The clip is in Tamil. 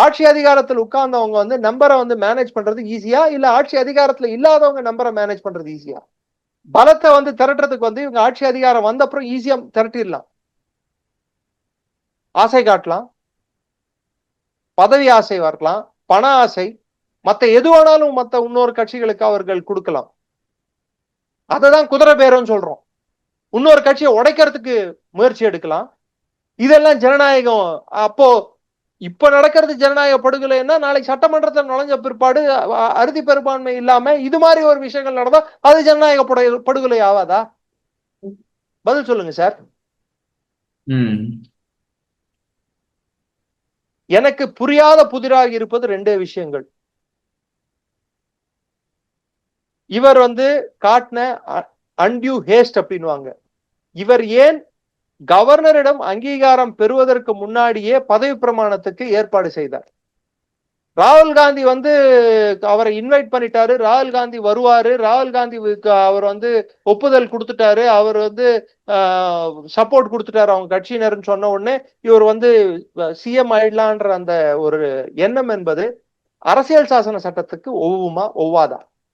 ஆட்சி அதிகாரத்தில் உட்கார்ந்தவங்க வந்து நம்பரை வந்து மேனேஜ் பண்றது ஈஸியா, இல்ல ஆட்சி அதிகாரத்துல இல்லாதவங்க நம்பரை மேனேஜ் பண்றது ஈஸியா? பலத்தை வந்து திரட்டுறதுக்கு வந்து இவங்க ஆட்சி அதிகாரம் வந்த அப்புறம் ஈஸியா திரட்டிடலாம், ஆசை காட்டலாம், பதவி ஆசை வரலாம், பண ஆசை, மத்த எதுவானாலும் மத்த இன்னொரு கட்சிகளுக்கு அவர்கள் கொடுக்கலாம். அததான் குதிரை பேரம் சொல்றோம். இன்னொரு கட்சியை உடைக்கிறதுக்கு முயற்சி எடுக்கலாம். இதெல்லாம் ஜனநாயகம். அப்போ இப்ப நடக்கிறது ஜனநாயக படுகொலைன்னா நாளைக்கு சட்டமன்றத்தில் நுழைஞ்ச பிற்பாடு அறுதி பெரும்பான்மை இல்லாம இது மாதிரி ஒரு விஷயங்கள் நடந்தா அது ஜனநாயக படுகொலை ஆவாதா? பதில் சொல்லுங்க சார். எனக்கு புரியாத புதிராக இருப்பது ரெண்டே விஷயங்கள். இவர் வந்து காட்டின அன்டியூ ஹேஸ்ட் அப்படின்வாங்க. இவர் ஏன் கவர்னரிடம் அங்கீகாரம் பெறுவதற்கு முன்னாடியே பதவி பிரமாணத்துக்கு ஏற்பாடு செய்தார்? ராகுல் காந்தி வந்து அவரை இன்வைட் பண்ணிட்டாரு, ராகுல் காந்தி வருவாரு, ராகுல் காந்தி அவர் வந்து ஒப்புதல் கொடுத்துட்டாரு, அவர் வந்து சப்போர்ட் கொடுத்துட்டாரு அவங்க கட்சியினர்னு சொன்ன உடனே இவர் வந்து சிஎம் ஆயிடலான்ற அந்த ஒரு எண்ணம் என்பது அரசியல் சாசன சட்டத்துக்கு ஒவ்வுமா ஒவ்வாதா?